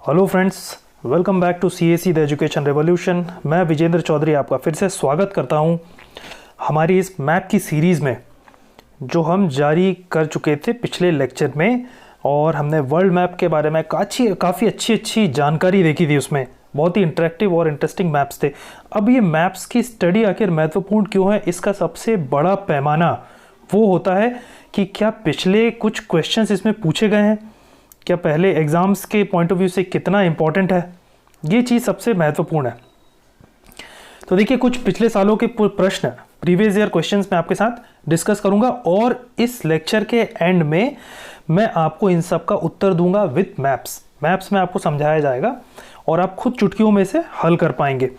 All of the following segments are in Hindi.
Hello friends, welcome back to CAC the education revolution. मैं विजेंद्र चौधरी आपका फिर से स्वागत करता हूं हमारी इस मैप की सीरीज़ में जो हम जारी कर चुके थे पिछले लेक्चर में। और हमने वर्ल्ड मैप के बारे में काफ़ी अच्छी जानकारी देखी थी। उसमें बहुत ही इंटरेक्टिव और इंटरेस्टिंग मैप्स थे। अब ये मैप्स की स्टडी आखिर महत्वपूर्ण क्यों है, इसका सबसे बड़ा पैमाना वो होता है कि क्या पिछले कुछ क्वेश्चंस इसमें पूछे गए हैं, क्या पहले एग्ज़ाम्स के पॉइंट ऑफ व्यू से कितना इम्पॉर्टेंट है, ये चीज़ सबसे महत्वपूर्ण है। तो देखिए, कुछ पिछले सालों के प्रश्न, प्रीवियस ईयर क्वेश्चंस मैं आपके साथ डिस्कस करूंगा और इस लेक्चर के एंड में मैं आपको इन सब का उत्तर दूंगा विथ मैप्स में आपको समझाया जाएगा और आप खुद चुटकियों में से हल कर पाएंगे।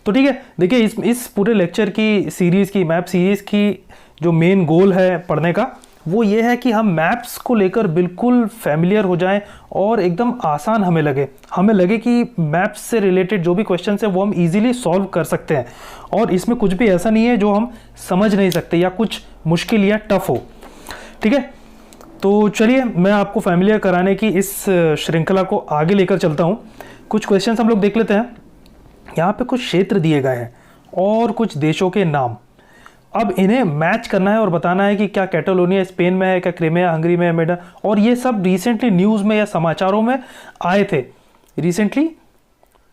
तो ठीक है, देखिए इस पूरे लेक्चर की सीरीज़ की, मैप सीरीज़ की जो मेन गोल है पढ़ने का, वो ये है कि हम मैप्स को लेकर बिल्कुल फैमिलियर हो जाएं और एकदम आसान हमें लगे कि मैप्स से रिलेटेड जो भी क्वेश्चन है वो हम इजीली सॉल्व कर सकते हैं और इसमें कुछ भी ऐसा नहीं है जो हम समझ नहीं सकते या कुछ मुश्किल या टफ हो। ठीक है, तो चलिए मैं आपको फैमिलियर कराने की इस श्रृंखला को आगे लेकर चलता हूँ। कुछ क्वेश्चन हम लोग देख लेते हैं। यहाँ पे कुछ क्षेत्र दिए गए हैं और कुछ देशों के नाम। अब इन्हें मैच करना है और बताना है कि क्या कैटालोनिया स्पेन में है, क्या क्रीमिया हंगरी में है, मेडा। और ये सब रिसेंटली न्यूज़ में या समाचारों में आए थे। रिसेंटली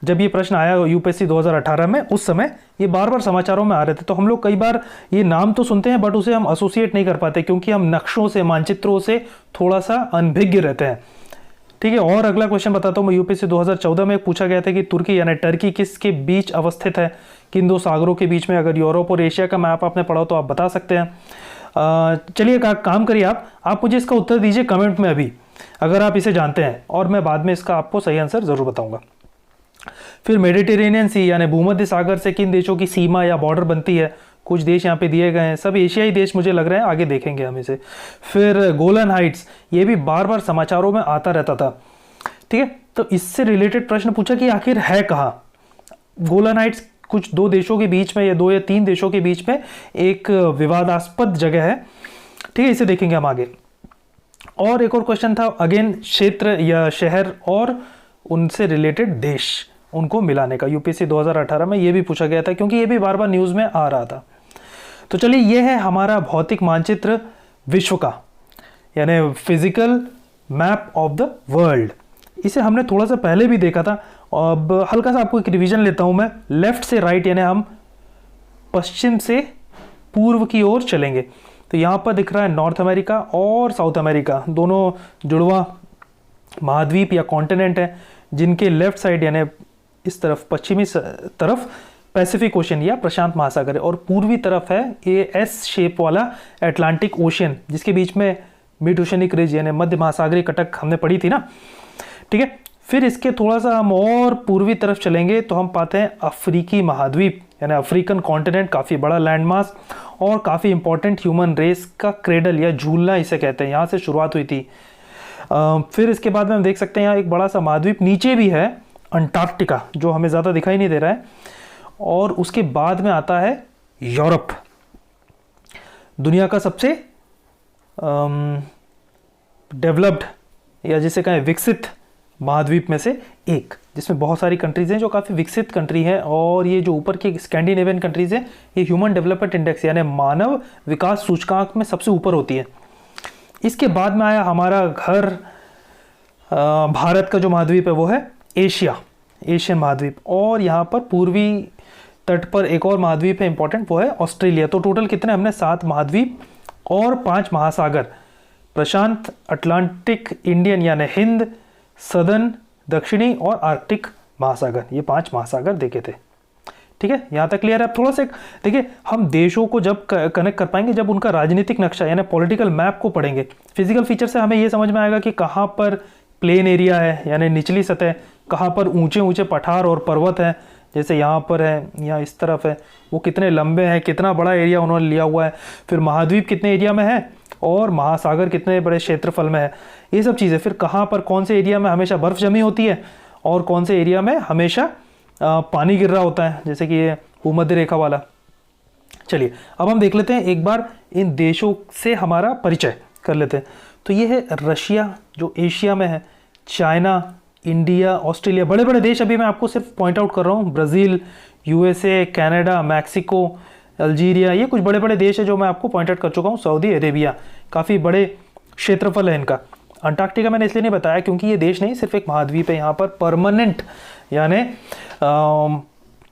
जब ये प्रश्न आया यूपीएससी 2018 में, उस समय ये बार बार समाचारों में आ रहे थे। तो हम लोग कई बार ये नाम तो सुनते हैं बट उसे हम एसोसिएट नहीं कर पाते क्योंकि हम नक्शों से, मानचित्रों से थोड़ा सा अनभिज्ञ रहते हैं। ठीक है, और अगला क्वेश्चन बताता हूँ मैं। यूपीएससी 2014 में पूछा गया था कि तुर्की यानी टर्की किसके बीच अवस्थित है, किन दो सागरों के बीच में। अगर यूरोप और एशिया का मैप आपने पढ़ा तो आप बता सकते हैं। चलिए काम करिए, आप मुझे इसका उत्तर दीजिए कमेंट में अभी, अगर आप इसे जानते हैं, और मैं बाद में इसका आपको सही आंसर जरूर बताऊंगा। फिर मेडिटेरेनियन सी यानी भूमध्य सागर से किन देशों की सीमा या बॉर्डर बनती है। कुछ देश यहाँ पे दिए गए हैं, सब एशियाई देश मुझे लग रहे हैं, आगे देखेंगे हम इसे। फिर गोलन हाइट्स, ये भी बार बार समाचारों में आता रहता था। ठीक है, तो इससे रिलेटेड प्रश्न पूछा कि आखिर है कहाँ गोलन हाइट्स। कुछ दो देशों के बीच में या दो या तीन देशों के बीच में एक विवादास्पद जगह है। ठीक है, इसे देखेंगे हम आगे। और एक और क्वेश्चन था, अगेन क्षेत्र या शहर और उनसे रिलेटेड देश, उनको मिलाने का। यूपीएससी 2018 में ये भी पूछा गया था क्योंकि ये भी बार बार न्यूज़ में आ रहा था। तो चलिए, ये है हमारा भौतिक मानचित्र विश्व का, यानी physical map of the world. इसे हमने थोड़ा सा पहले भी देखा था। अब हल्का सा आपको एक रिवीजन लेता हूं मैं। लेफ्ट से राइट यानी हम पश्चिम से पूर्व की ओर चलेंगे। तो यहां पर दिख रहा है नॉर्थ अमेरिका और साउथ अमेरिका, दोनों जुड़वा महाद्वीप या कॉन्टिनेंट है, जिनके लेफ्ट साइड यानी इस तरफ, पश्चिमी तरफ पैसिफिक ओशन या प्रशांत महासागर है, और पूर्वी तरफ है ये एस शेप वाला अटलांटिक ओशन, जिसके बीच में मिड ओशनिक रिज यानी मध्य महासागरीय कटक हमने पढ़ी थी ना। ठीक है, फिर इसके थोड़ा सा हम और पूर्वी तरफ चलेंगे तो हम पाते हैं अफ्रीकी महाद्वीप यानी अफ्रीकन कॉन्टिनेंट, काफ़ी बड़ा लैंडमास और काफ़ी इंपॉर्टेंट ह्यूमन रेस का क्रेडल या झूलना इसे कहते हैं, यहाँ से शुरुआत हुई थी। फिर इसके बाद में हम देख सकते हैं यहाँ एक बड़ा सा महाद्वीप नीचे भी है, अंटार्कटिका, जो हमें ज़्यादा दिखाई नहीं दे रहा है। और उसके बाद में आता है यूरोप, दुनिया का सबसे डेवलप्ड या जिसे कहें विकसित महाद्वीप में से एक, जिसमें बहुत सारी कंट्रीज हैं जो काफ़ी विकसित कंट्री हैं। और ये जो ऊपर की स्कैंडिनेवियन कंट्रीज हैं, ये ह्यूमन डेवलपमेंट इंडेक्स यानी मानव विकास सूचकांक में सबसे ऊपर होती है। इसके बाद में आया हमारा घर, भारत का जो महाद्वीप है वो है एशियन महाद्वीप। और यहाँ पर पूर्वी तट पर एक और महाद्वीप है इंपॉर्टेंट, वो है ऑस्ट्रेलिया। तो टोटल कितने हमने 7 महाद्वीप और 5 महासागर, प्रशांत, अटलांटिक, इंडियन यानी हिंद, सदर्न दक्षिणी और आर्कटिक महासागर, ये 5 महासागर देखे थे। ठीक है, यहाँ तक क्लियर है। अब थोड़ा सा देखिए, हम देशों को जब कनेक्ट कर पाएंगे जब उनका राजनीतिक नक्शा यानी पॉलिटिकल मैप को पढ़ेंगे। फिजिकल फीचर से हमें ये समझ में आएगा कि कहाँ पर प्लेन एरिया है यानी निचली सतह, कहाँ पर ऊंचे ऊंचे पठार और पर्वत हैं, जैसे यहाँ पर है, यहाँ इस तरफ है, वो कितने लंबे हैं, कितना बड़ा एरिया उन्होंने लिया हुआ है। फिर महाद्वीप कितने एरिया में है और महासागर कितने बड़े क्षेत्रफल में है, ये सब चीज़ें। फिर कहाँ पर कौन से एरिया में हमेशा बर्फ़ जमी होती है और कौन से एरिया में हमेशा पानी गिर रहा होता है, जैसे कि ये भूमध्य रेखा वाला। चलिए अब हम देख लेते हैं एक बार इन देशों से हमारा परिचय कर लेते हैं। तो ये है रशिया जो एशिया में है, चाइना, इंडिया, ऑस्ट्रेलिया, बड़े बड़े देश अभी मैं आपको सिर्फ पॉइंट आउट कर रहा हूँ। Brazil, USA, Canada, Mexico, Algeria, ये कुछ बड़े बड़े देश है जो मैं आपको पॉइंट आउट कर चुका हूँ। सऊदी अरेबिया, काफ़ी बड़े क्षेत्रफल है इनका। अंटार्कटिका मैंने इसलिए नहीं बताया क्योंकि ये देश नहीं, सिर्फ एक महाद्वीप है। यहाँ पर परमानेंट यानी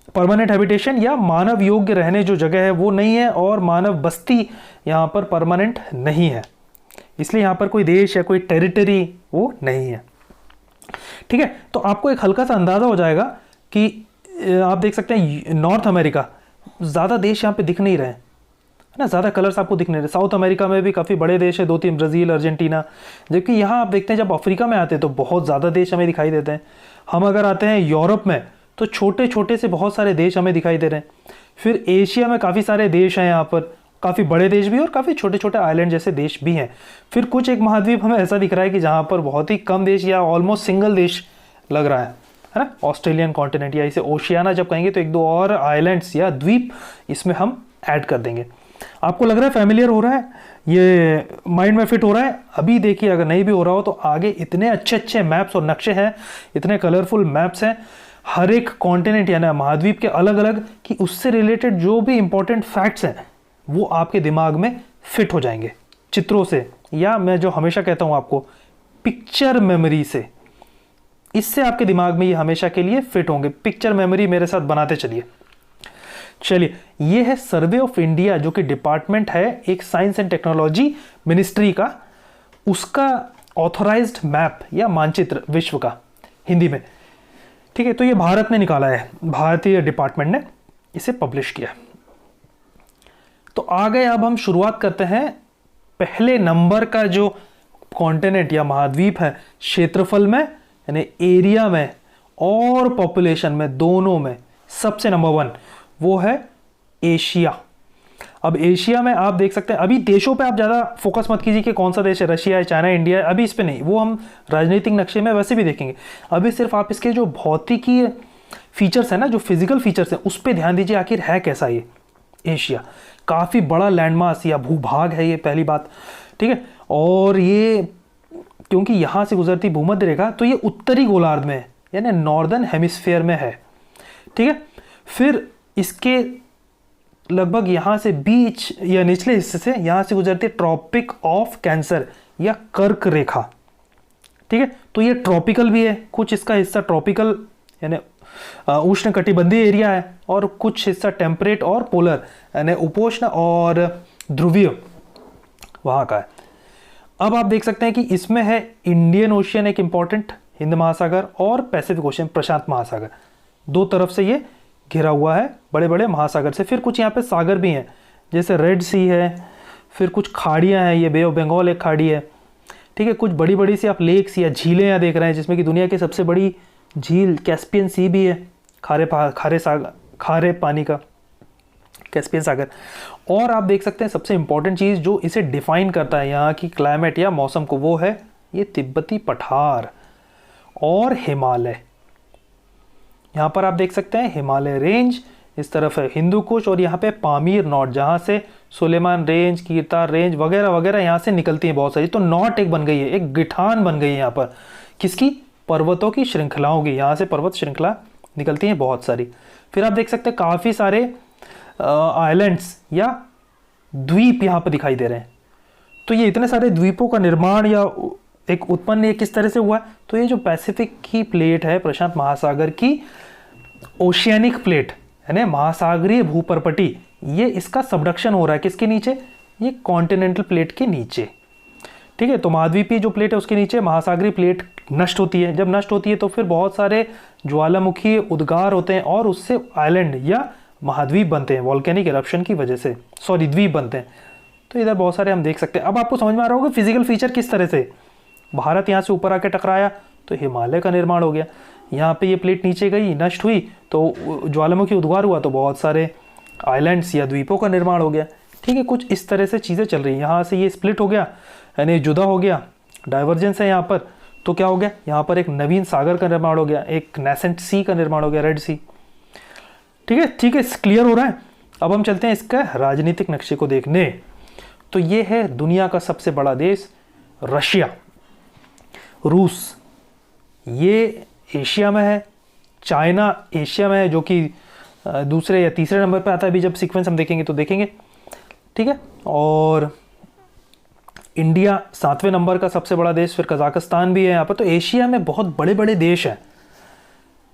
परमानेंट हैबिटेशन या मानव योग्य रहने जो जगह है वो नहीं है, और मानव बस्ती यहाँ पर परमानेंट नहीं है, इसलिए यहाँ पर कोई देश या कोई टेरिटरी वो नहीं है। ठीक है, तो आपको एक हल्का सा अंदाज़ा हो जाएगा कि आप देख सकते हैं नॉर्थ अमेरिका, ज़्यादा देश यहाँ पे दिख नहीं रहे हैं, है ना, ज़्यादा कलर्स आपको दिख नहीं रहे। साउथ अमेरिका में भी काफ़ी बड़े देश है, 2-3, ब्राज़ील, अर्जेंटीना, जबकि यहाँ आप देखते हैं जब अफ्रीका में आते हैं तो बहुत ज़्यादा देश हमें दिखाई देते हैं। हम अगर आते हैं यूरोप में तो छोटे छोटे से बहुत सारे देश हमें दिखाई दे रहे हैं। फिर एशिया में काफ़ी सारे देश हैं, यहाँ पर काफ़ी बड़े देश भी और काफ़ी छोटे छोटे आइलैंड जैसे देश भी हैं। फिर कुछ एक महाद्वीप हमें ऐसा दिख रहा है कि जहाँ पर बहुत ही कम देश या ऑलमोस्ट सिंगल देश लग रहा है ना, ऑस्ट्रेलियन कॉन्टिनेंट, या इसे ओशियाना जब कहेंगे तो 1-2 और आइलैंड्स या द्वीप इसमें हम ऐड कर देंगे। आपको लग रहा है फैमिलियर हो रहा है, ये माइंड में फिट हो रहा है? अभी देखिए, अगर नहीं भी हो रहा हो तो आगे इतने अच्छे अच्छे मैप्स और नक्शे हैं, इतने कलरफुल मैप्स हैं हर एक कॉन्टिनेंट यानी महाद्वीप के अलग अलग, कि उससे रिलेटेड जो भी इंपॉर्टेंट फैक्ट्स हैं वो आपके दिमाग में फिट हो जाएंगे चित्रों से, या मैं जो हमेशा कहता हूँ आपको पिक्चर मेमोरी से। इससे आपके दिमाग में ये हमेशा के लिए फिट होंगे। पिक्चर मेमोरी मेरे साथ बनाते चलिए। चलिए, ये है सर्वे ऑफ इंडिया, जो कि डिपार्टमेंट है एक साइंस एंड टेक्नोलॉजी मिनिस्ट्री का, उसका ऑथराइज्ड मैप या मानचित्र विश्व का, हिंदी में। ठीक है, तो ये भारत ने निकाला है, भारतीय डिपार्टमेंट ने इसे पब्लिश किया। तो आ गए, अब हम शुरुआत करते हैं पहले नंबर का जो कॉन्टिनेंट या महाद्वीप है, क्षेत्रफल में यानी एरिया में और पॉपुलेशन में, दोनों में सबसे नंबर 1 वो है एशिया। अब एशिया में आप देख सकते हैं, अभी देशों पे आप ज़्यादा फोकस मत कीजिए कि कौन सा देश है, रशिया है, चाइना, इंडिया है, अभी इस पे नहीं, वो हम राजनीतिक नक्शे में वैसे भी देखेंगे। अभी सिर्फ आप इसके जो भौतिकी फीचर्स हैं ना, जो फिजिकल फीचर्स हैं, उस पर ध्यान दीजिए, आखिर है कैसा ये एशिया। काफ़ी बड़ा लैंडमास या भूभाग है ये, पहली बात। ठीक है, और ये क्योंकि यहाँ से गुजरती भूमध्य रेखा, तो ये उत्तरी गोलार्ध में है यानी नॉर्दर्न हेमिस्फीयर में है। ठीक है, फिर इसके लगभग यहाँ से बीच या निचले हिस्से से यहाँ से गुजरती है ट्रॉपिक ऑफ कैंसर या कर्क रेखा। ठीक है, तो ये ट्रॉपिकल भी है, कुछ इसका हिस्सा ट्रॉपिकल यानी उष्ण कटिबंधीय एरिया है, और कुछ हिस्सा टेम्परेट और पोलर यानी उपोष्ण और ध्रुवीय वहाँ का है। अब आप देख सकते हैं कि इसमें है इंडियन ओशियन एक इंपॉर्टेंट, हिंद महासागर, और पैसिफिक ओशियन प्रशांत महासागर, दो तरफ से ये घिरा हुआ है बड़े बड़े महासागर से। फिर कुछ यहाँ पे सागर भी हैं, जैसे रेड सी है, फिर कुछ खाड़ियाँ हैं, ये बे ऑफ बंगाल एक खाड़ी है। ठीक है, कुछ बड़ी बड़ी सी आप लेक्स या झीलें यहाँ देख रहे हैं, जिसमें कि दुनिया की सबसे बड़ी झील कैस्पियन सी भी है, खारे पानी का कैस्पियन सागर। और आप देख सकते हैं सबसे इंपॉर्टेंट चीज़ जो इसे डिफाइन करता है यहाँ की क्लाइमेट या मौसम को, वो है ये तिब्बती पठार और हिमालय। यहाँ पर आप देख सकते हैं हिमालय रेंज, इस तरफ है हिंदू कुश, और यहाँ पे पामीर नॉट, जहाँ से सुलेमान रेंज, कीरतार रेंज वगैरह वगैरह यहाँ से निकलती हैं बहुत सारी। तो नॉट एक बन गई है, एक गिठान बन गई है यहाँ पर, किसकी? पर्वतों की श्रृंखलाओं की। यहाँ से पर्वत श्रृंखला निकलती हैं बहुत सारी। फिर आप देख सकते हैं काफ़ी सारे आइलैंड्स या द्वीप यहाँ पर दिखाई दे रहे हैं। तो ये इतने सारे द्वीपों का निर्माण या एक उत्पन्न ये किस तरह से हुआ है? तो ये जो पैसिफिक की प्लेट है, प्रशांत महासागर की ओशियानिक प्लेट यानी महासागरीय भूपर्पटी, ये इसका सबडक्शन हो रहा है किसके नीचे? ये कॉन्टिनेंटल प्लेट के नीचे। ठीक है, तो महाद्वीपीय जो प्लेट है उसके नीचे महासागरीय प्लेट नष्ट होती है। जब नष्ट होती है तो फिर बहुत सारे ज्वालामुखी उद्गार होते हैं और उससे आइलैंड या महाद्वीप बनते हैं, वॉल्केनिक इरप्शन की वजह से, सॉरी द्वीप बनते हैं। तो इधर बहुत सारे हम देख सकते हैं। अब आपको समझ में आ रहा होगा फिजिकल फीचर किस तरह से, भारत यहाँ से ऊपर आके टकराया तो हिमालय का निर्माण हो गया, यहाँ पे ये प्लेट नीचे गई, नष्ट हुई तो ज्वालामुखी उद्गार हुआ तो बहुत सारे आइलैंड्स या द्वीपों का निर्माण हो गया। ठीक है, कुछ इस तरह से चीज़ें चल रही हैं। यहाँ से ये स्प्लिट हो गया यानी जुदा हो गया, डाइवर्जेंस है यहाँ पर, तो क्या हो गया? यहाँ पर एक नवीन सागर का निर्माण हो गया, एक नेसेंट सी का निर्माण हो गया, रेड सी। ठीक है, क्लियर हो रहा है। अब हम चलते हैं इसका राजनीतिक नक्शे को देखने। तो ये है दुनिया का सबसे बड़ा देश रशिया, रूस। ये एशिया में है, चाइना एशिया में है जो कि दूसरे या तीसरे नंबर पे आता है, अभी जब सीक्वेंस हम देखेंगे तो देखेंगे, ठीक है। और इंडिया 7वें नंबर का सबसे बड़ा देश, फिर कजाकिस्तान भी है यहाँ पर। तो एशिया में बहुत बड़े बड़े देश हैं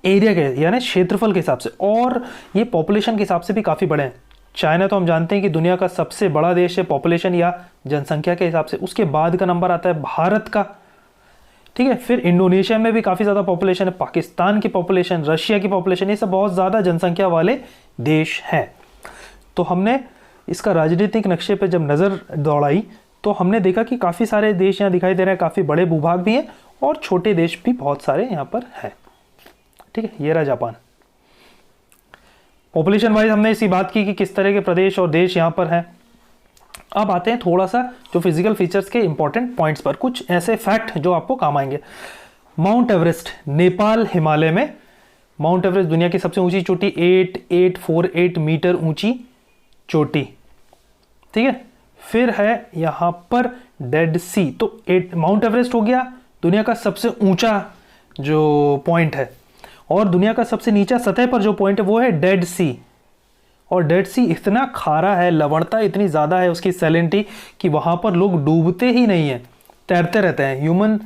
एरिया के यानी क्षेत्रफल के हिसाब से, और ये पॉपुलेशन के हिसाब से भी काफ़ी बड़े हैं। चाइना तो हम जानते हैं कि दुनिया का सबसे बड़ा देश है पॉपुलेशन या जनसंख्या के हिसाब से, उसके बाद का नंबर आता है भारत का, ठीक है। फिर इंडोनेशिया में भी काफ़ी ज़्यादा पॉपुलेशन है, पाकिस्तान की पॉपुलेशन, रशिया की पॉपुलेशन, ये सब बहुत ज़्यादा जनसंख्या वाले देश हैं। तो हमने इसका राजनीतिक नक्शे पर जब नज़र दौड़ाई तो हमने देखा कि काफ़ी सारे देश यहाँ दिखाई दे रहे हैं, काफ़ी बड़े भूभाग भी हैं और छोटे देश भी बहुत सारे यहाँ पर हैं, ठीक है। ये रहा जापान। पॉपुलेशन वाइज हमने इसी बात की कि किस तरह के प्रदेश और देश यहाँ पर हैं। अब आते हैं थोड़ा सा जो फिजिकल फीचर्स के इंपॉर्टेंट पॉइंट्स पर, कुछ ऐसे फैक्ट जो आपको काम आएंगे। माउंट एवरेस्ट नेपाल हिमालय में, माउंट एवरेस्ट दुनिया की सबसे ऊंची चोटी, 8848 मीटर ऊंची चोटी, ठीक है। फिर है यहाँ पर डेड सी, तो माउंट एवरेस्ट हो गया दुनिया का सबसे ऊंचा जो पॉइंट है, और दुनिया का सबसे नीचा सतह पर जो पॉइंट है वो है डेड सी। और डेड सी इतना खारा है, लवणता इतनी ज़्यादा है उसकी सैलिनिटी कि वहाँ पर लोग डूबते ही नहीं हैं, तैरते रहते हैं ह्यूमन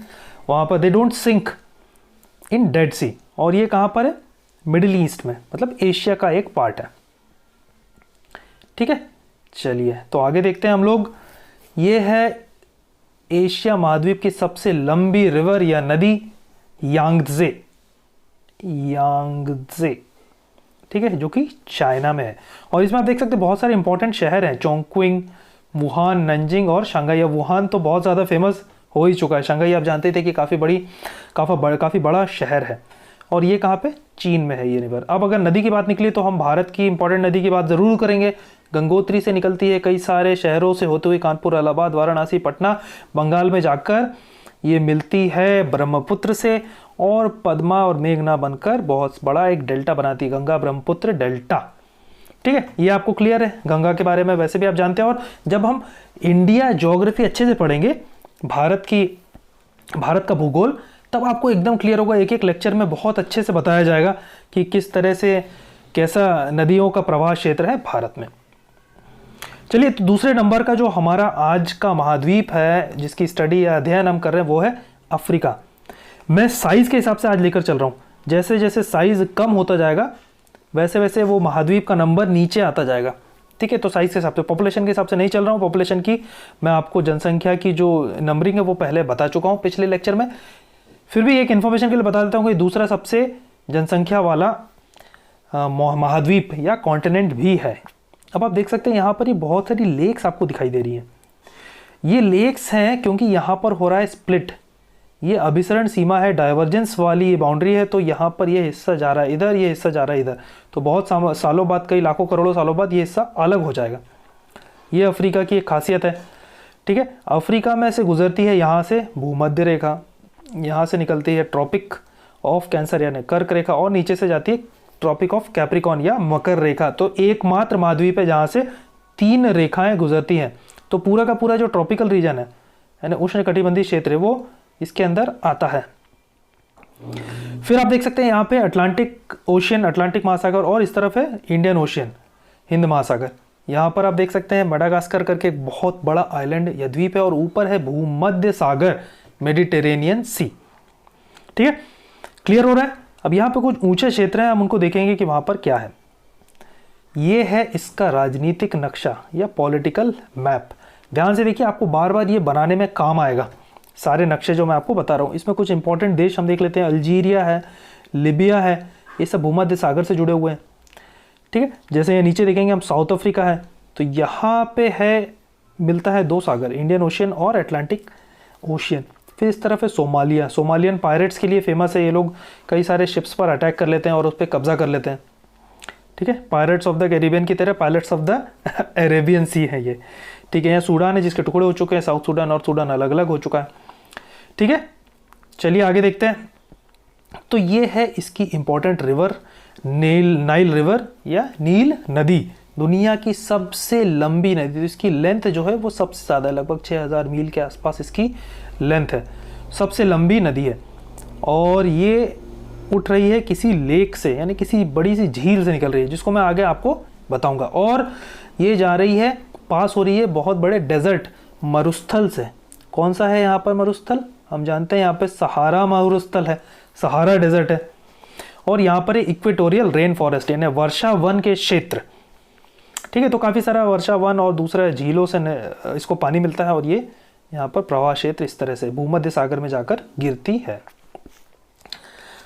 वहाँ पर, they don't sink in Dead Sea. और ये कहाँ पर है? मिडिल ईस्ट में, मतलब एशिया का एक पार्ट है, ठीक है। चलिए तो आगे देखते हैं हम लोग। ये है एशिया महाद्वीप की सबसे लंबी रिवर या नदी, यांगत्जे, यांगत्जे, ठीक है, जो कि चाइना में है। और इसमें आप देख सकते हैं बहुत सारे इंपॉर्टेंट शहर हैं, चोंगक्विंग, वुहान, नंजिंग और शंघाई। अब वुहान तो बहुत ज़्यादा फेमस हो ही चुका है, शंघाई आप जानते थे कि काफ़ी बड़ा शहर है। और ये कहाँ पे? चीन में है ये रिवर। अब अगर नदी की बात निकली तो हम भारत की इंपॉर्टेंट नदी की बात ज़रूर करेंगे। गंगोत्री से निकलती है, कई सारे शहरों से होते हुए कानपुर, इलाहाबाद, वाराणसी, पटना, बंगाल में जाकर ये मिलती है ब्रह्मपुत्र से, और पद्मा और मेघना बनकर बहुत बड़ा एक डेल्टा बनाती है, गंगा ब्रह्मपुत्र डेल्टा, ठीक है। ये आपको क्लियर है, गंगा के बारे में वैसे भी आप जानते हैं। और जब हम इंडिया ज्योग्राफी अच्छे से पढ़ेंगे, भारत का भूगोल, तब आपको एकदम क्लियर होगा, एक एक लेक्चर में बहुत अच्छे से बताया जाएगा कि किस तरह से कैसा नदियों का प्रवाह क्षेत्र है भारत में। चलिए तो दूसरे नंबर का जो हमारा आज का महाद्वीप है जिसकी स्टडी या अध्ययन हम कर रहे हैं वो है अफ्रीका। मैं साइज़ के हिसाब से आज लेकर चल रहा हूँ, जैसे जैसे साइज़ कम होता जाएगा वैसे वैसे वो महाद्वीप का नंबर नीचे आता जाएगा, ठीक है। तो साइज़ के हिसाब से, पॉपुलेशन के हिसाब से नहीं चल रहा हूँ। पॉपुलेशन की मैं आपको जनसंख्या की जो नंबरिंग है वो पहले बता चुका हूँ पिछले लेक्चर में, फिर भी एक इन्फॉर्मेशन के लिए बता देता हूँ कि दूसरा सबसे जनसंख्या वाला महाद्वीप या कॉन्टिनेंट भी है। अब आप देख सकते हैं यहाँ पर ये बहुत सारी लेक्स आपको दिखाई दे रही हैं। ये लेक्स हैं क्योंकि यहाँ पर हो रहा है स्प्लिट, ये अभिसरण सीमा है, डाइवर्जेंस वाली ये बाउंड्री है। तो यहाँ पर ये हिस्सा जा रहा है इधर, ये हिस्सा जा रहा है इधर, तो बहुत सालों बाद, कई लाखों करोड़ों सालों बाद ये हिस्सा अलग हो जाएगा। ये अफ्रीका की एक खासियत है, ठीक है। अफ्रीका में से गुजरती है यहाँ से भूमध्य रेखा, यहाँ से निकलती है ट्रॉपिक ऑफ कैंसर यानी कर्क रेखा, और नीचे से जाती है ट्रॉपिक ऑफ कैप्रिकॉन या मकर रेखा। तो एकमात्र महाद्वीप है जहाँ से 3 रेखाएं गुजरती हैं। तो पूरा का पूरा जो ट्रॉपिकल रीजन है यानी उष्णकटिबंधीय क्षेत्र है वो इसके अंदर आता है। फिर आप देख सकते हैं यहाँ पे अटलांटिक ओशियन, अटलांटिक महासागर, और इस तरफ है इंडियन ओशियन, हिंद महासागर। यहाँ पर आप देख सकते हैं मेडागास्कर करके एक बहुत बड़ा आइलैंड या द्वीप है, और ऊपर है भूमध्य सागर, मेडिटेरेनियन सी, ठीक है। क्लियर हो रहा है? अब यहाँ पे कुछ ऊंचे क्षेत्र हैं, हम उनको देखेंगे कि वहाँ पर क्या है। ये है इसका राजनीतिक नक्शा या पॉलिटिकल मैप। ध्यान से देखिए, आपको बार बार ये बनाने में काम आएगा सारे नक्शे जो मैं आपको बता रहा हूँ। इसमें कुछ इंपॉर्टेंट देश हम देख लेते हैं, अल्जीरिया है, लिबिया है, ये सब भूमध्य सागर से जुड़े हुए हैं, ठीक है। जैसे ये नीचे देखेंगे हम, साउथ अफ्रीका है, तो यहाँ पे है, मिलता है 2 सागर, इंडियन ओशियन और अटलांटिक ओशियन। फिर इस तरफ है सोमालिया, सोमालियन पायरेट्स के लिए फेमस है, ये लोग कई सारे शिप्स पर अटैक कर लेते हैं और उस पर कब्जा कर लेते हैं, ठीक है। पायरेट्स ऑफ द कैरिबियन की तरह पायलट्स ऑफ द अरेबियन सी है ये, ठीक है। यहाँ सूडान है जिसके टुकड़े हो चुके हैं, साउथ सूडान और सूडान अलग अलग हो चुका है, ठीक है। चलिए आगे देखते हैं। तो ये है इसकी इंपॉर्टेंट रिवर, नाइल रिवर या नील नदी, दुनिया की सबसे लंबी नदी। तो इसकी लेंथ जो है वो सबसे ज़्यादा है, लगभग 6000 मील के आसपास इसकी लेंथ है, सबसे लंबी नदी है। और ये उठ रही है किसी लेक से, यानी किसी बड़ी सी झील से निकल रही है, जिसको मैं आगे आपको बताऊंगा। और ये जा रही है, पास हो रही है बहुत बड़े डेजर्ट मरुस्थल से। कौन सा है यहाँ पर मरुस्थल? हम जानते हैं यहाँ पे सहारा मरुस्थल है, सहारा डेजर्ट है। और यहाँ पर इक्वेटोरियल रेन फॉरेस्ट यानी वर्षा वन के क्षेत्र, ठीक है। तो काफ़ी सारा वर्षा वन और दूसरा झीलों से इसको पानी मिलता है, और ये यहाँ पर प्रवाह क्षेत्र इस तरह से भूमध्य सागर में जाकर गिरती है।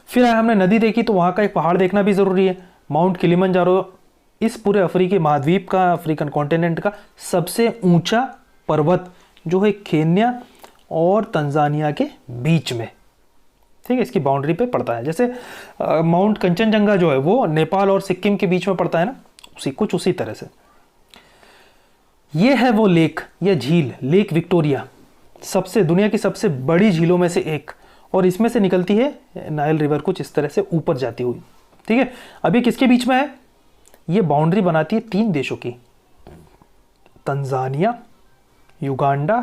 फिर हमने नदी देखी, तो वहाँ का एक पहाड़ देखना भी ज़रूरी है, माउंट किलिमंजारो। इस पूरे अफ्रीकी महाद्वीप का, अफ्रीकन कॉन्टिनेंट का सबसे ऊंचा पर्वत जो है केन्या और तंजानिया के बीच में, ठीक है, इसकी बाउंड्री पे पड़ता है। जैसे माउंट कंचनजंगा जो है वो नेपाल और सिक्किम के बीच में पड़ता है ना, कुछ उसी तरह से। ये है वो लेक या झील, लेक विक्टोरिया, सबसे दुनिया की सबसे बड़ी झीलों में से एक, और इसमें से निकलती है नाइल रिवर कुछ इस तरह से ऊपर जाती हुई, ठीक है। अभी किसके बीच में है? ये बाउंड्री बनाती है 3 देशों की, तंजानिया, युगांडा,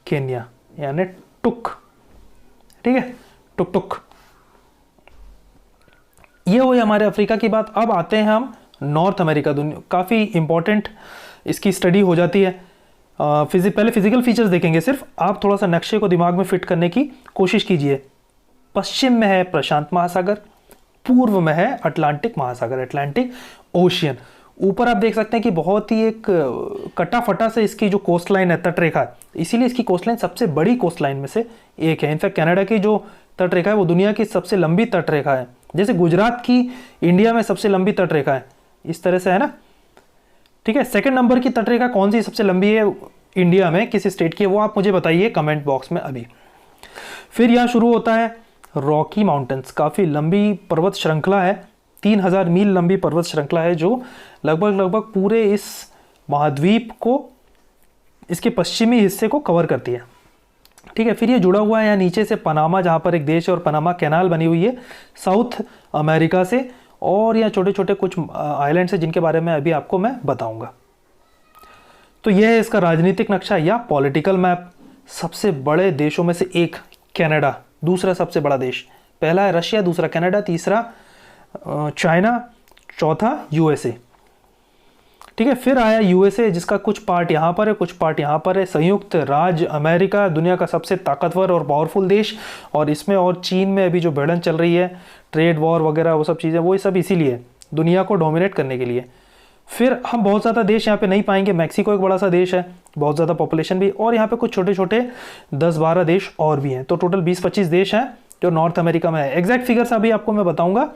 केन्या, यानी टुक, ठीक है, टुक टुक। ये हुई हमारे अफ्रीका की बात। अब आते हैं हम नॉर्थ अमेरिका। दुनिया काफ़ी इंपॉर्टेंट इसकी स्टडी हो जाती है। पहले फिजिकल फीचर्स देखेंगे सिर्फ, आप थोड़ा सा नक्शे को दिमाग में फिट करने की कोशिश कीजिए। पश्चिम में है प्रशांत महासागर, पूर्व में है अटलांटिक महासागर, अटलांटिक ओशियन। ऊपर आप देख सकते हैं कि बहुत ही एक कटा फटा से इसकी जो कोस्ट लाइन है, तटरेखा है, इसीलिए इसकी कोस्ट लाइन सबसे बड़ी कोस्ट लाइन में से एक है। इनफैक्ट कनाडा की जो तटरेखा है वो दुनिया की सबसे लंबी तटरेखा है। जैसे गुजरात की इंडिया में सबसे लंबी तटरेखा है, इस तरह से है ना, ठीक है। सेकंड नंबर की तटरेखा कौन सी सबसे लंबी है इंडिया में, किसी स्टेट की है, वो आप मुझे बताइए कमेंट बॉक्स में अभी। फिर यहाँ शुरू होता है रॉकी माउंटेन्स, काफ़ी लंबी पर्वत श्रृंखला है, 3000 मील लंबी पर्वत श्रृंखला है, जो लगभग पूरे इस महाद्वीप को, इसके पश्चिमी हिस्से को कवर करती है, ठीक है। फिर ये जुड़ा हुआ है यहाँ नीचे से पनामा, जहाँ पर एक देश है, और पनामा कैनाल बनी हुई है साउथ अमेरिका से, और यहाँ छोटे छोटे कुछ आइलैंड्स हैं जिनके बारे में अभी आपको मैं बताऊंगा। तो यह है इसका राजनीतिक नक्शा या पॉलिटिकल मैप। सबसे बड़े देशों में से एक कनाडा, दूसरा सबसे बड़ा देश, पहला है रशिया, दूसरा कनाडा, तीसरा चाइना, चौथा यूएसए, ठीक है। फिर आया यूएसए, जिसका कुछ पार्ट यहाँ पर है, कुछ पार्ट यहाँ पर है। संयुक्त राज्य अमेरिका, दुनिया का सबसे ताकतवर और पावरफुल देश, और इसमें और चीन में अभी जो भिड़ंत चल रही है, ट्रेड वॉर वगैरह, वो सब चीज़ें, वो सब इसीलिए दुनिया को डोमिनेट करने के लिए। फिर हम बहुत ज़्यादा देश यहाँ पे नहीं पाएंगे। मैक्सिको एक बड़ा सा देश है, बहुत ज़्यादा पॉपुलेशन भी, और यहाँ पे कुछ छोटे छोटे 10-12 देश और भी हैं। तो टोटल 20-25 देश हैं जो नॉर्थ अमेरिका में है। एग्जैक्ट फिगर्स अभी आपको मैं बताऊंगा।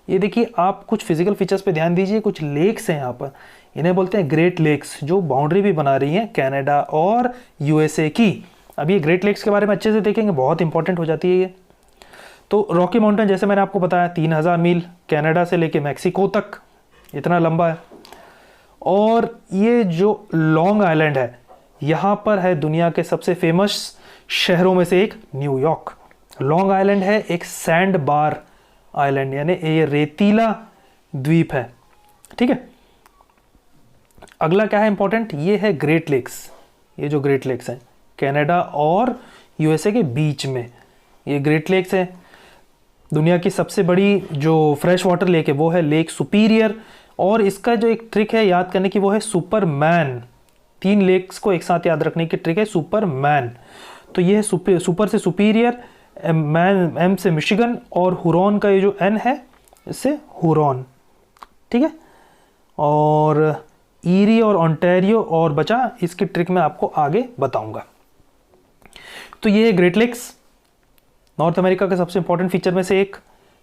ये देखिए, आप कुछ फिजिकल फीचर्स पे ध्यान दीजिए। कुछ लेक्स हैं यहाँ पर, इन्हें बोलते हैं ग्रेट लेक्स, जो बाउंड्री भी बना रही हैं कनाडा और यूएसए की। अब ये ग्रेट लेक्स के बारे में अच्छे से देखेंगे, बहुत इंपॉर्टेंट हो जाती है ये। तो रॉकी माउंटेन, जैसे मैंने आपको बताया, 3000 मील कनाडा से लेके मैक्सिको तक, इतना लंबा है। और ये जो लॉन्ग आइलैंड है, यहाँ पर है दुनिया के सबसे फेमस शहरों में से एक न्यूयॉर्क। लॉन्ग आइलैंड है एक सैंड बार आइलैंड, यानी ये रेतीला द्वीप है, ठीक है। अगला क्या है इंपॉर्टेंट, ये है ग्रेट लेक्स। ये जो ग्रेट लेक्स हैं कनाडा और यूएसए के बीच में, ये ग्रेट लेक्स है। दुनिया की सबसे बड़ी जो फ्रेश वाटर लेक है वो है लेक सुपीरियर, और इसका जो एक ट्रिक है याद करने की वो है सुपरमैन। 3 लेक्स को एक साथ याद रखने की ट्रिक है सुपरमैन। तो ये है सुपर से सुपीरियर, मैन एम से मिशिगन, और हुरॉन का ये जो एन है इससे हुरॉन, ठीक है। और ईरी और ओंटारियो और बचा, इसकी ट्रिक मैं आपको आगे बताऊंगा। तो ये है ग्रेट लेक्स, नॉर्थ अमेरिका का सबसे इंपॉर्टेंट फीचर में से एक।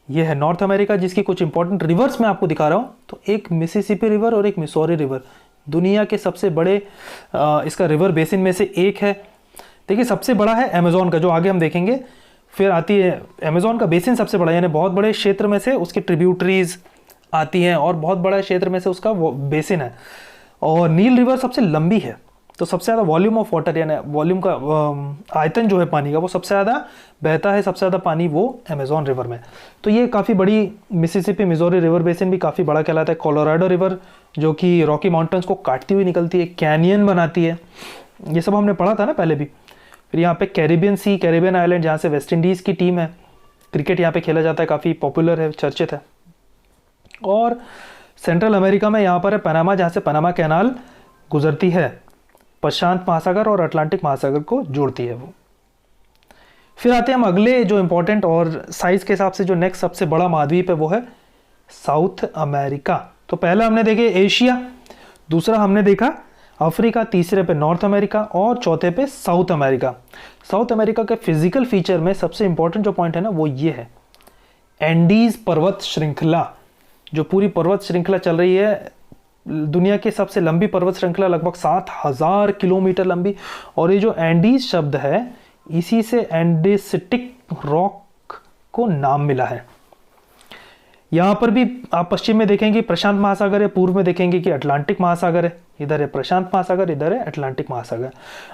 ये है नॉर्थ अमेरिका, जिसकी कुछ इंपॉर्टेंट रिवर्स मैं आपको दिखा रहा हूँ। तो एक मिसिसिपी रिवर और एक मिसौरी रिवर, दुनिया के सबसे बड़े इसका रिवर बेसिन में से एक है। देखिए, सबसे बड़ा है अमेजोन का, जो आगे हम देखेंगे। फिर आती है अमेजोन का बेसिन सबसे बड़ा, यानी बहुत बड़े क्षेत्र में से उसकी ट्रिब्यूटरीज आती हैं, और बहुत बड़ा क्षेत्र में से उसका वो बेसिन है। और नील रिवर सबसे लंबी है, तो सबसे ज़्यादा वॉल्यूम ऑफ वाटर, यानी वॉल्यूम का आयतन जो है पानी का, वो सबसे ज़्यादा बहता है, सबसे ज़्यादा पानी वो अमेजोन रिवर में। तो ये काफ़ी बड़ी, मिसिसिपी मिजोरी रिवर बेसिन भी काफ़ी बड़ा कहलाता है। कोलोराडो रिवर, जो कि रॉकी माउंटेन्स को काटती हुई निकलती है, कैनियन बनाती है, ये सब हमने पढ़ा था ना पहले भी। फिर यहाँ पे कैरिबियन सी, कैरिबियन आइलैंड, जहाँ से वेस्ट इंडीज़ की टीम है, क्रिकेट यहाँ पे खेला जाता है, काफ़ी पॉपुलर है, चर्चित है। और सेंट्रल अमेरिका में यहाँ पर है पनामा, जहाँ से पनामा कैनाल गुजरती है, प्रशांत महासागर और अटलांटिक महासागर को जोड़ती है वो। फिर आते हैं हम अगले जो इंपॉर्टेंट और साइज के हिसाब से जो नेक्स्ट सबसे बड़ा महाद्वीप है वो है साउथ अमेरिका। तो पहला हमने देखे एशिया, दूसरा हमने देखा अफ्रीका, तीसरे पे नॉर्थ अमेरिका और चौथे पे साउथ अमेरिका। साउथ अमेरिका के फिजिकल फीचर में सबसे इंपॉर्टेंट जो पॉइंट है ना वो ये है, एंडीज पर्वत श्रृंखला। जो पूरी पर्वत श्रृंखला चल रही है, दुनिया की सबसे लंबी पर्वत श्रृंखला, लगभग 7000 किलोमीटर लंबी। और ये जो एंडीज शब्द है, इसी से एंडेसिटिक रॉक को नाम मिला है। यहाँ पर भी आप पश्चिम में देखेंगे प्रशांत महासागर है, पूर्व में देखेंगे कि अटलांटिक महासागर है। इधर है प्रशांत महासागर, इधर है अटलांटिक महासागर।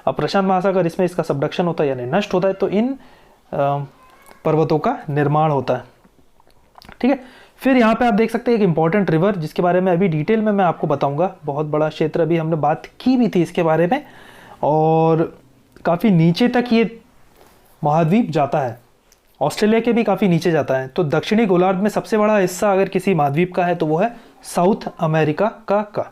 अब प्रशांत महासागर, इसमें इसका सबडक्शन होता है यानी नष्ट होता है, तो इन पर्वतों का निर्माण होता है। ठीक है, फिर यहाँ पे आप देख सकते हैं एक इंपॉर्टेंट रिवर, जिसके बारे में अभी डिटेल में मैं आपको बताऊंगा। बहुत बड़ा क्षेत्र, अभी हमने बात की भी थी इसके बारे में, और काफ़ी नीचे तक ये महाद्वीप जाता है, ऑस्ट्रेलिया के भी काफ़ी नीचे जाता है। तो दक्षिणी गोलार्ध में सबसे बड़ा हिस्सा अगर किसी महाद्वीप का है तो वो है साउथ अमेरिका का।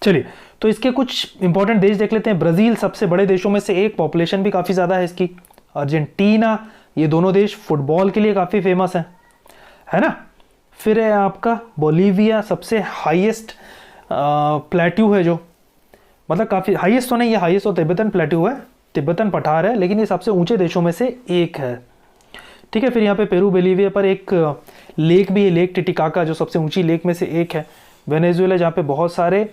चलिए, तो इसके कुछ इंपॉर्टेंट देश देख लेते हैं। ब्राज़ील सबसे बड़े देशों में से एक, पॉपुलेशन भी काफ़ी ज़्यादा है इसकी। अर्जेंटीना, ये दोनों देश फुटबॉल के लिए काफ़ी फेमस है ना। फिर है आपका बोलीविया, सबसे हाईएस्ट प्लेट्यू है, जो मतलब काफ़ी हाईएस्ट तो नहीं है, हाईएस्ट तो तिब्बतन प्लेट्यू है, तिब्बतन पठार है, लेकिन ये सबसे ऊंचे देशों में से एक है। ठीक है, फिर यहाँ पे पेरू बोलीविया पर एक लेक भी है, लेक टिटिकाका, जो सबसे ऊंची लेक में से एक है। वेनेजुएला, जहाँ पे बहुत सारे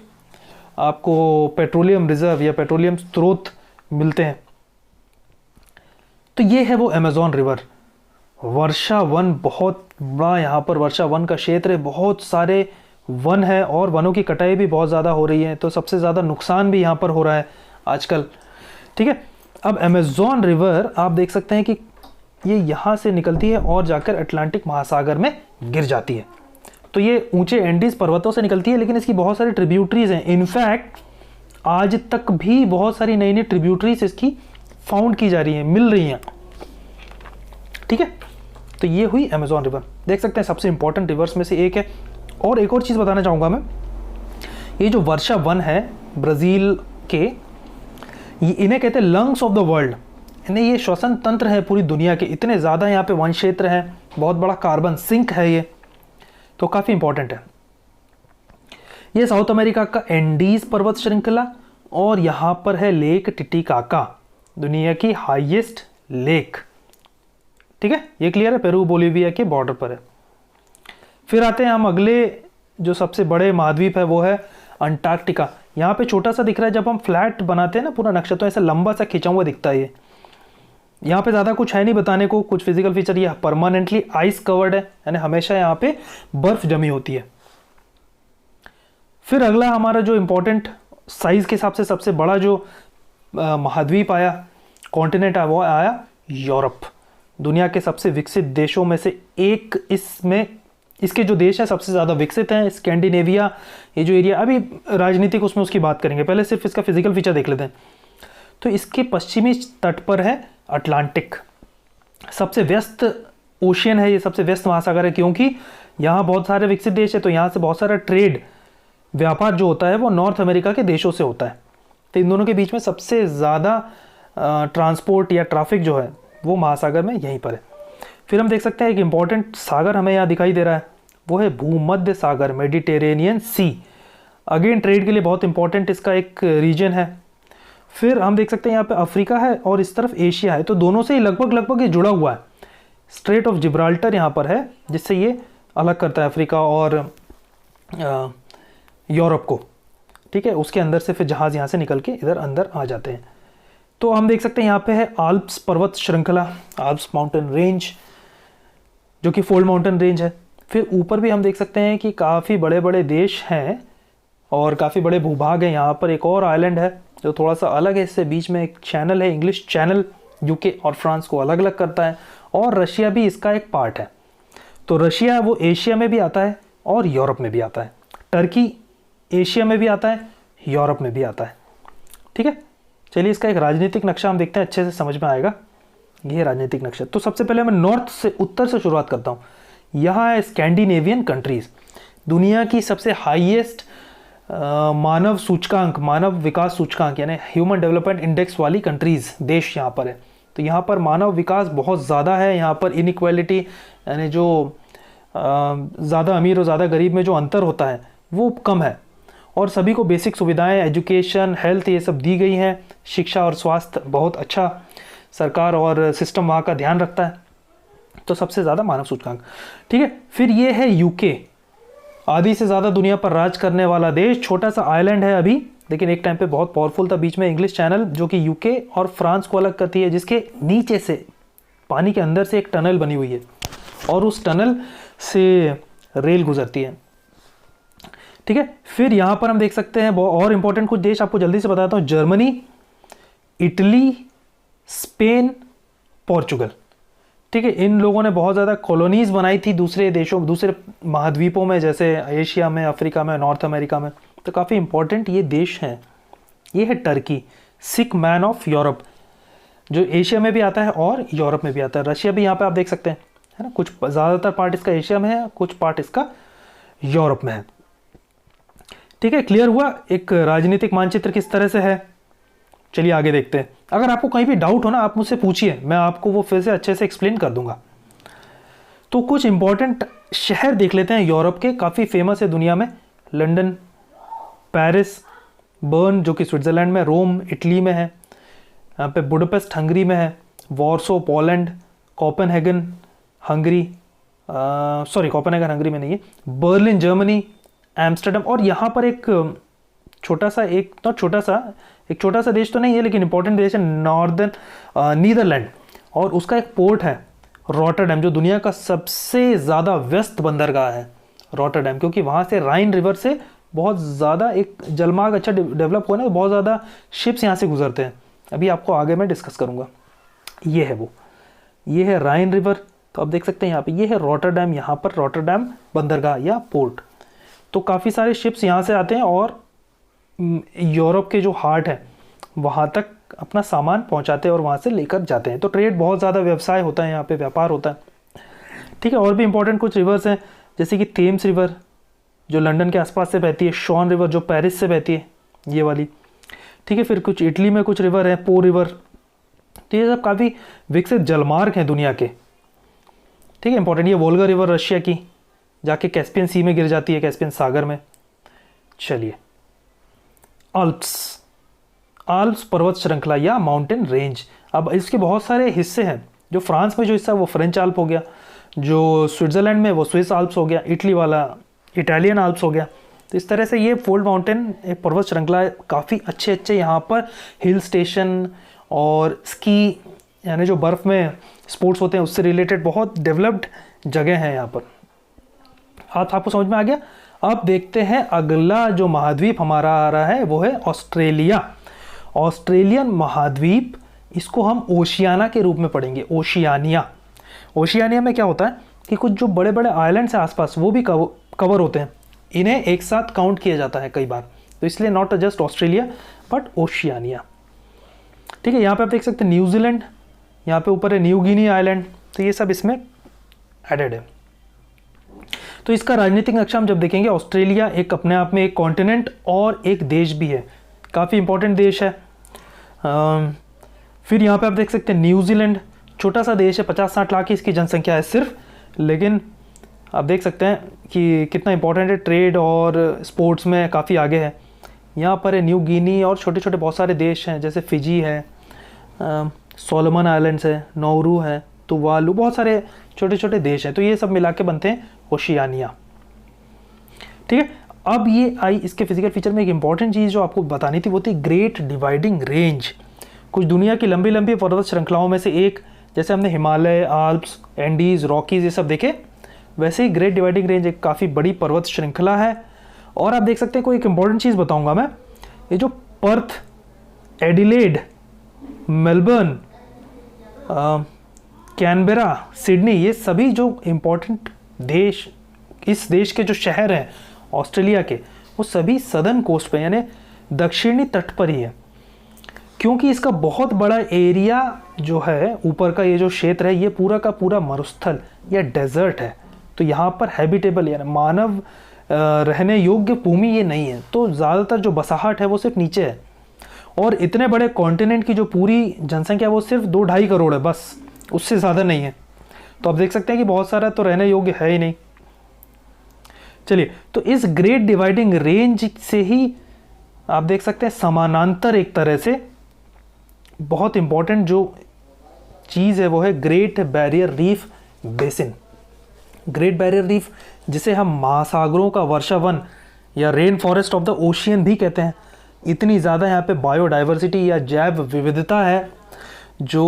आपको पेट्रोलियम रिजर्व या पेट्रोलियम स्रोत मिलते हैं। तो ये है वो अमेज़न रिवर। वर्षा वन, बहुत बड़ा यहाँ पर वर्षा वन का क्षेत्र है, बहुत सारे वन है और वनों की कटाई भी बहुत ज़्यादा हो रही है, तो सबसे ज़्यादा नुकसान भी यहाँ पर हो रहा है आजकल। ठीक है, अब अमेज़न रिवर आप देख सकते हैं कि ये यहाँ से निकलती है और जाकर अटलांटिक महासागर में गिर जाती है। तो ये ऊंचे एंडीज पर्वतों से निकलती है, लेकिन इसकी बहुत सारी ट्रिब्यूटरीज हैं। इनफैक्ट आज तक भी बहुत सारी नई नई ट्रिब्यूटरीज इसकी फाउंड की जा रही हैं, मिल रही हैं। ठीक है, तो ये हुई अमेज़न रिवर, देख सकते हैं सबसे इंपॉर्टेंट रिवर्स में से एक है। और एक और चीज़ बताना चाहूँगा मैं, ये जो वर्षा वन है ब्राज़ील के, इन्हें कहते हैं लंग्स ऑफ द वर्ल्ड। इन्हें ये श्वसन तंत्र है पूरी दुनिया के, इतने ज़्यादा यहाँ पे वन क्षेत्र है, बहुत बड़ा कार्बन सिंक है ये, तो काफ़ी इंपॉर्टेंट है। ये साउथ अमेरिका का एंडीज पर्वत श्रृंखला, और यहाँ पर है लेक टिटिकाका, दुनिया की हाईएस्ट लेक। ठीक है, ये क्लियर है, पेरू बोलीविया के बॉर्डर पर है। फिर आते हैं हम अगले जो सबसे बड़े महाद्वीप है, वो है अंटार्कटिका। यहाँ पे छोटा सा दिख रहा है, जब हम फ्लैट बनाते हैं ना पूरा नक्शा, तो ऐसा लंबा सा खिंचा हुआ दिखता है ये। यहाँ पे ज़्यादा कुछ है नहीं बताने को, कुछ फिजिकल फीचर, ये परमानेंटली आइस कवर्ड है, यानी हमेशा यहाँ पे बर्फ जमी होती है। फिर अगला हमारा जो इंपॉर्टेंट साइज के हिसाब से सबसे बड़ा जो महाद्वीप आया, कॉन्टिनेंट आया, वो आया यूरोप। दुनिया के सबसे विकसित देशों में से एक, इसमें इसके जो देश हैं सबसे ज़्यादा विकसित हैं। स्कैंडिनेविया, ये जो एरिया, अभी राजनीतिक उसमें उसकी बात करेंगे, पहले सिर्फ इसका फिजिकल फीचर देख लेते हैं। तो इसके पश्चिमी तट पर है अटलांटिक, सबसे व्यस्त ओशियन है ये, सबसे व्यस्त महासागर है, क्योंकि यहाँ बहुत सारे विकसित देश है, तो यहाँ से बहुत सारा ट्रेड, व्यापार जो होता है वो नॉर्थ अमेरिका के देशों से होता है। तो इन दोनों के बीच में सबसे ज़्यादा ट्रांसपोर्ट या ट्रैफिक जो है वो महासागर में यहीं पर है। फिर हम देख सकते हैं एक इंपॉर्टेंट सागर हमें यहाँ दिखाई दे रहा है, वो है भूमध्य सागर, मेडिटेरेनियन सी। अगेन ट्रेड के लिए बहुत इंपॉर्टेंट इसका एक रीजन है। फिर हम देख सकते हैं यहाँ पे अफ्रीका है और इस तरफ एशिया है, तो दोनों से ही लगभग ये जुड़ा हुआ है। स्ट्रेट ऑफ जिब्राल्टर यहाँ पर है, जिससे ये अलग करता है अफ्रीका और यूरोप को। ठीक है, उसके अंदर से फिर जहाज़ यहाँ से निकल के इधर अंदर आ जाते हैं। तो हम देख सकते हैं यहाँ पे है आल्प्स पर्वत श्रृंखला, आल्प्स माउंटेन रेंज, जो कि फोल्ड माउंटेन रेंज है। फिर ऊपर भी हम देख सकते हैं कि काफ़ी बड़े बड़े देश हैं और काफ़ी बड़े भूभाग हैं। यहाँ पर एक और आइलैंड है जो थोड़ा सा अलग है, इससे बीच में एक चैनल है, इंग्लिश चैनल, यूके और फ्रांस को अलग अलग करता है, और रशिया भी इसका एक पार्ट है। तो रशिया वो एशिया में भी आता है और यूरोप में भी आता है। टर्की एशिया में भी आता है, यूरोप में भी आता है। ठीक है, चलिए इसका एक राजनीतिक नक्शा हम देखते हैं, अच्छे से समझ में आएगा। ये है राजनीतिक नक्शा। तो सबसे पहले मैं नॉर्थ से, उत्तर से शुरुआत करता हूँ। यहाँ है स्कैंडिनेवियन कंट्रीज़, दुनिया की सबसे हाईएस्ट मानव सूचकांक, मानव विकास सूचकांक यानी ह्यूमन डेवलपमेंट इंडेक्स वाली कंट्रीज़, देश यहाँ पर है। तो यहाँ पर मानव विकास बहुत ज़्यादा है। यहाँ पर इनइक्वालिटी यानी जो ज़्यादा अमीर और ज़्यादा गरीब में जो अंतर होता है वो कम है, और सभी को बेसिक सुविधाएं, एजुकेशन, हेल्थ ये सब दी गई हैं। शिक्षा और स्वास्थ्य बहुत अच्छा सरकार और सिस्टम वहाँ का ध्यान रखता है। तो सबसे ज़्यादा मानव सूचकांक, ठीक है। फिर ये है यूके, आधी से ज़्यादा दुनिया पर राज करने वाला देश। छोटा सा आइलैंड है अभी, लेकिन एक टाइम पे बहुत पावरफुल था। बीच में इंग्लिश चैनल जो कि यूके और फ्रांस को अलग करती है, जिसके नीचे से पानी के अंदर से एक टनल बनी हुई है और उस टनल से रेल गुजरती है, ठीक है। फिर यहाँ पर हम देख सकते हैं और इंपॉर्टेंट कुछ देश आपको जल्दी से बताता हूँ। जर्मनी, इटली, स्पेन, पोर्चुगल, ठीक है। इन लोगों ने बहुत ज़्यादा कॉलोनीज बनाई थी दूसरे देशों, दूसरे महाद्वीपों में, जैसे एशिया में, अफ्रीका में, नॉर्थ अमेरिका में। तो काफ़ी इंपॉर्टेंट ये देश हैं। ये है Turkey, sick man of Europe, जो एशिया में भी आता है और यूरोप में भी आता है। रशिया भी यहाँ पे आप देख सकते हैं, है ना। कुछ ज़्यादातर पार्ट इसका एशिया में है, कुछ पार्ट इसका यूरोप में है, ठीक है। क्लियर हुआ एक राजनीतिक मानचित्र किस तरह से है। चलिए आगे देखते हैं। अगर आपको कहीं भी डाउट हो ना, आप मुझसे पूछिए, मैं आपको वो फिर से अच्छे से एक्सप्लेन कर दूंगा। तो कुछ इंपॉर्टेंट शहर देख लेते हैं यूरोप के, काफ़ी फेमस है दुनिया में। लंदन, पेरिस, बर्न जो कि स्विट्ज़रलैंड में, रोम इटली में है, यहाँ पे बुडापेस्ट हंगरी में है, Warsaw Poland, Copenhagen Hungary, Copenhagen Hungary में नहीं है, बर्लिन जर्मनी, एम्स्टर्डम। और यहाँ पर एक छोटा सा देश तो नहीं है, लेकिन इंपॉर्टेंट देश है नॉर्दर्न नीदरलैंड, और उसका एक पोर्ट है रॉटरडैम, जो दुनिया का सबसे ज़्यादा व्यस्त बंदरगाह है रॉटरडैम, क्योंकि वहाँ से राइन रिवर से बहुत ज़्यादा एक जलमार्ग अच्छा डेवलप हुआ ना, तो बहुत ज़्यादा शिप्स यहाँ से गुजरते हैं। अभी आपको आगे मैं डिस्कस करूँगा। ये है वो, ये है राइन रिवर। तो आप देख सकते हैं यहाँ पे, ये है रॉटरडैम, यहाँ पर रॉटरडैम बंदरगाह या पोर्ट। तो काफ़ी सारे शिप्स यहाँ से आते हैं और यूरोप के जो हार्ट है वहाँ तक अपना सामान पहुँचाते हैं और वहाँ से लेकर जाते हैं। तो ट्रेड बहुत ज़्यादा व्यवसाय होता है यहाँ पे, व्यापार होता है, ठीक है। और भी इंपॉर्टेंट कुछ रिवर्स हैं, जैसे कि थेम्स रिवर जो लंदन के आसपास से बहती है, शॉन रिवर जो पेरिस से बहती है, ये वाली, ठीक है। फिर कुछ इटली में कुछ रिवर है, पो रिवर। तो ये सब काफ़ी विकसित जलमार्ग हैं दुनिया के, ठीक है, इंपॉर्टेंट। ये वोल्गा रिवर रशिया की, जाके कैस्पियन सी में गिर जाती है, कैस्पियन सागर में। चलिए, आल्प्स पर्वत श्रृंखला या माउंटेन रेंज। अब इसके बहुत सारे हिस्से हैं। जो फ्रांस में जो हिस्सा है वो फ्रेंच आल्प हो गया, जो स्विट्ज़रलैंड में वो स्विस आल्प्स हो गया, इटली वाला इटालियन आल्प्स हो गया। तो इस तरह से ये फोल्ड माउंटेन एक पर्वत श्रृंखला है। काफ़ी अच्छे यहाँ पर हिल स्टेशन और स्की यानी जो बर्फ़ में स्पोर्ट्स होते हैं उससे रिलेटेड बहुत डेवलप्ड जगह है यहाँ पर। आपको समझ में आ गया। अब देखते हैं अगला जो महाद्वीप हमारा आ रहा है वो है ऑस्ट्रेलिया। ऑस्ट्रेलियन महाद्वीप, इसको हम ओशियाना के रूप में पढ़ेंगे, ओशियानिया। ओशियानिया में क्या होता है कि कुछ जो बड़े बड़े आइलैंड्स हैं आसपास वो भी कवर होते हैं, इन्हें एक साथ काउंट किया जाता है कई बार। तो इसलिए not just Australia but Oceania, ठीक है। यहाँ पे आप देख सकते हैं न्यूजीलैंड, यहाँ पे ऊपर है न्यू गिनी आइलैंड। तो ये सब इसमें एडेड है। तो इसका राजनीतिक नक्शा हम जब देखेंगे, ऑस्ट्रेलिया एक अपने आप में एक कॉन्टिनेंट और एक देश भी है, काफ़ी इंपॉर्टेंट देश है। फिर यहाँ पे आप देख सकते हैं न्यूजीलैंड, छोटा सा देश है, 50-60 लाख की इसकी जनसंख्या है सिर्फ, लेकिन आप देख सकते हैं कि कितना इंपॉर्टेंट है, ट्रेड और स्पोर्ट्स में काफ़ी आगे है। यहाँ पर है न्यू गिनी और छोटे छोटे बहुत सारे देश हैं, जैसे फिजी है, सोलोमन आइलैंड्स है, नौरू है, तुवालू, बहुत सारे छोटे छोटे देश हैं। तो ये सब मिला के बनते हैं ओशियानिया, ठीक है। अब ये आई इसके फिजिकल फीचर में एक इंपॉर्टेंट चीज़ जो आपको बतानी थी वो थी ग्रेट डिवाइडिंग रेंज। कुछ दुनिया की लंबी लंबी पर्वत श्रृंखलाओं में से एक, जैसे हमने हिमालय, आल्प्स, एंडीज, रॉकीज ये सब देखे, वैसे ही ग्रेट डिवाइडिंग रेंज एक काफ़ी बड़ी पर्वत श्रृंखला है। और आप देख सकते हैं कोई एक इंपॉर्टेंट चीज़ बताऊंगा मैं, ये जो Perth, Adelaide, Melbourne, Canberra, Sydney, ये सभी जो इम्पोर्टेंट देश, इस देश के जो शहर हैं ऑस्ट्रेलिया के, वो सभी सदर्न कोस्ट पे यानी दक्षिणी तट पर ही है। क्योंकि इसका बहुत बड़ा एरिया जो है, ऊपर का ये जो क्षेत्र है, ये पूरा का पूरा मरुस्थल या डेजर्ट है। तो यहाँ पर हैबिटेबल यानी मानव रहने योग्य भूमि ये नहीं है। तो ज़्यादातर जो बसाहट है वो सिर्फ नीचे है। और इतने बड़े कॉन्टिनेंट की जो पूरी जनसंख्या वो सिर्फ 2-2.5 करोड़ है, बस, उससे ज़्यादा नहीं है। तो आप देख सकते हैं कि बहुत सारा तो रहने योग्य है ही नहीं। चलिए, तो इस ग्रेट डिवाइडिंग रेंज से ही आप देख सकते हैं समानांतर एक तरह से बहुत इंपॉर्टेंट जो चीज़ है वो है great barrier reef basin. Great barrier reef जिसे हम महासागरों का वर्षावन या rain forest of the ocean भी कहते हैं। इतनी ज़्यादा यहाँ पे बायोडाइवर्सिटी या जैव विविधता है जो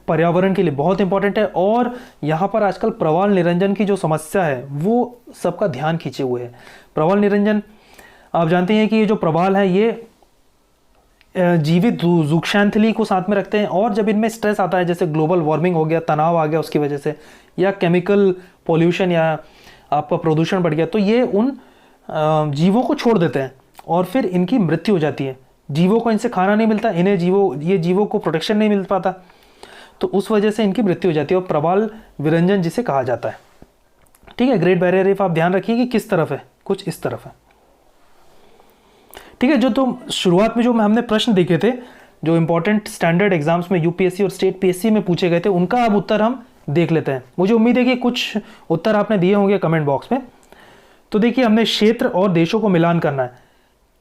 पर्यावरण के लिए बहुत इंपॉर्टेंट है। और यहाँ पर आजकल प्रवाल निरंजन की जो समस्या है वो सबका ध्यान खींचे हुए है। प्रवाल निरंजन, आप जानते हैं कि ये जो प्रवाल है ये जीवित ज़ूक्षैंथली को साथ में रखते हैं। और जब इनमें स्ट्रेस आता है, जैसे ग्लोबल वार्मिंग हो गया, तनाव आ गया उसकी वजह से, या केमिकल पॉल्यूशन या आपका प्रदूषण बढ़ गया, तो ये उन जीवों को छोड़ देते हैं और फिर इनकी मृत्यु हो जाती है। जीवों को इनसे खाना नहीं मिलता, ये जीवों को प्रोटेक्शन नहीं मिल पाता, तो उस वजह से इनकी मृत्यु हो जाती है और प्रवाल विरंजन जिसे कहा जाता है। ठीक है, ग्रेट बैरियर रीफ आप ध्यान रखिए कि किस तरफ है, कुछ इस तरफ है। ठीक है, जो तो शुरुआत में जो हमने प्रश्न देखे थे, जो इंपॉर्टेंट स्टैंडर्ड एग्जाम्स में यूपीएससी और स्टेट पीएससी में पूछे गए थे, उनका अब उत्तर हम देख लेते हैं। मुझे उम्मीद है कि कुछ उत्तर आपने दिए होंगे कमेंट बॉक्स में। तो देखिए, हमने क्षेत्र और देशों को मिलान करना है।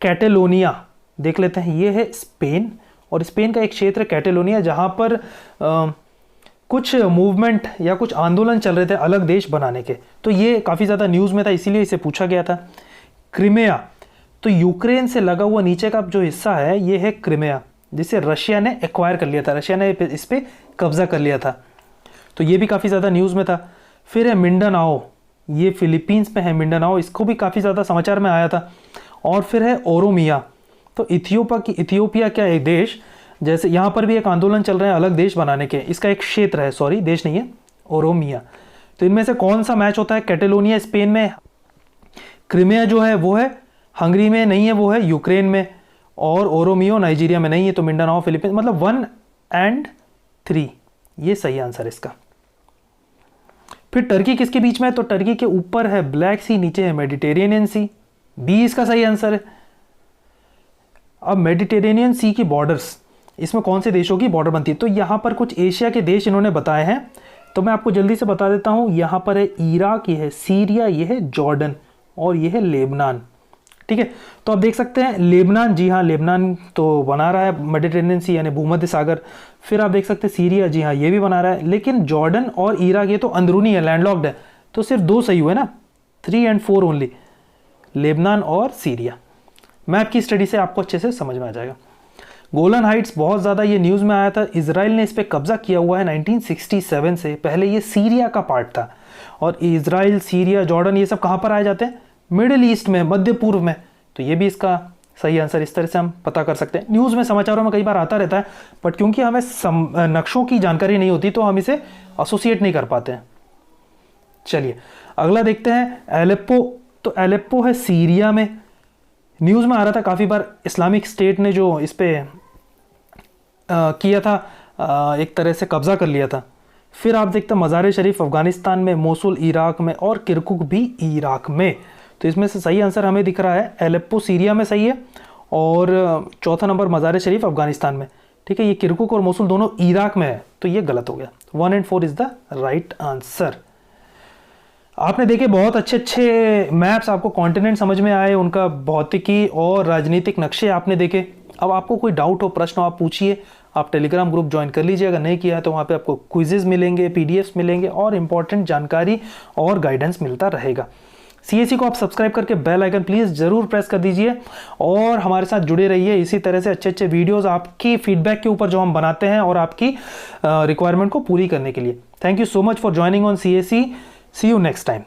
कैटेलोनिया देख लेते हैं, ये है स्पेन, और स्पेन का एक क्षेत्र कैटेलोनिया जहाँ पर कुछ मूवमेंट या कुछ आंदोलन चल रहे थे अलग देश बनाने के। तो ये काफ़ी ज़्यादा न्यूज़ में था, इसीलिए इसे पूछा गया था। क्रीमिया, तो यूक्रेन से लगा हुआ नीचे का जो हिस्सा है ये है क्रीमिया, जिसे रशिया ने एक्वायर कर लिया था, रशिया ने इस पर कब्जा कर लिया था। तो ये भी काफ़ी ज़्यादा न्यूज़ में था। फिर है मिंडानाओ, ये फिलीपींस में है मिंडानाओ, इसको भी काफ़ी ज़्यादा समाचार में आया था। और फिर है ओरोमिया, तो इथियोपिया क्या एक देश, जैसे यहाँ पर भी एक आंदोलन चल रहे हैं अलग देश बनाने के, इसका एक क्षेत्र है, सॉरी देश नहीं है, ओरोमिया। तो इनमें से कौन सा मैच होता है? कैटेलोनिया स्पेन में, क्रीमिया जो है वो है हंगरी में नहीं है, वो है यूक्रेन में, और ओरोमियो नाइजीरिया में नहीं है। तो मिंडानाओ फिलीपींस, मतलब 1 और 3 ये सही आंसर है इसका। फिर टर्की किसके बीच में है? तो टर्की के ऊपर है ब्लैक सी, नीचे है मेडिटेरेनियन सी, बी इसका सही आंसर है। अब मेडिटेरेनियन सी की बॉर्डर्स, इसमें कौन से देशों की बॉर्डर बनती है? तो यहाँ पर कुछ एशिया के देश इन्होंने बताए हैं, तो मैं आपको जल्दी से बता देता हूँ। यहाँ पर है इराक, ये है सीरिया, ये है जॉर्डन, और ये है लेबनान। ठीक है, तो आप देख सकते हैं लेबनान, जी हाँ लेबनान तो बना रहा है मेडिटेरेनियन सी यानी भूमध्य सागर। फिर आप देख सकते हैं सीरिया, जी हाँ ये भी बना रहा है। लेकिन जॉर्डन और इराक ये तो अंदरूनी है, लैंडलॉक्ड है, तो सिर्फ 2 सही हुए ना, 3 और 4 ओनली, लेबनान और सीरिया। मैप की स्टडी से आपको अच्छे से समझ में आ जाएगा। गोलन हाइट्स बहुत ज़्यादा ये न्यूज़ में आया था, इजराइल ने इस पर कब्जा किया हुआ है 1967 से। पहले ये सीरिया का पार्ट था, और इजराइल, सीरिया, जॉर्डन ये सब कहाँ पर आए जाते हैं? मिडिल ईस्ट में, मध्य पूर्व में। तो ये भी इसका सही आंसर, इस तरह से हम पता कर सकते हैं। न्यूज़ में, समाचारों में कई बार आता रहता है, बट क्योंकि हमें नक्शों की जानकारी नहीं होती तो हम इसे एसोसिएट नहीं कर पाते हैं। चलिए अगला देखते हैं, एलेप्पो। तो एलेप्पो है सीरिया में, न्यूज़ में आ रहा था काफ़ी बार, इस्लामिक स्टेट ने जो इस पे किया था, एक तरह से कब्जा कर लिया था। फिर आप देखते हैं मज़ार शरीफ अफगानिस्तान में, मोसुल इराक में, और किरकुक भी इराक में। तो इसमें से सही आंसर हमें दिख रहा है एलेप्पो सीरिया में सही है, और चौथा नंबर मज़ार शरीफ अफगानिस्तान में। ठीक है, ये किरकुक और मोसुल दोनों इराक में है, तो ये गलत हो गया। 1 और 4 इज़ द राइट आंसर। आपने देखे बहुत अच्छे मैप्स, आपको कॉन्टिनेंट समझ में आए, उनका भौतिकी और राजनीतिक नक्शे आपने देखे। अब आपको कोई डाउट हो, प्रश्न हो, आप पूछिए। आप टेलीग्राम ग्रुप ज्वाइन कर लीजिए, अगर नहीं किया है तो वहाँ पे आपको क्विजेज मिलेंगे, पीडीएफ्स मिलेंगे, और इंपॉर्टेंट जानकारी और गाइडेंस मिलता रहेगा। सीएसी को आप सब्सक्राइब करके बेल आइकन प्लीज़ ज़रूर प्रेस कर दीजिए, और हमारे साथ जुड़े रहिए। इसी तरह से अच्छे वीडियोस आपकी फीडबैक के ऊपर जो हम बनाते हैं और आपकी रिक्वायरमेंट को पूरी करने के लिए। Thank you so much for joining on CAC. See you next time.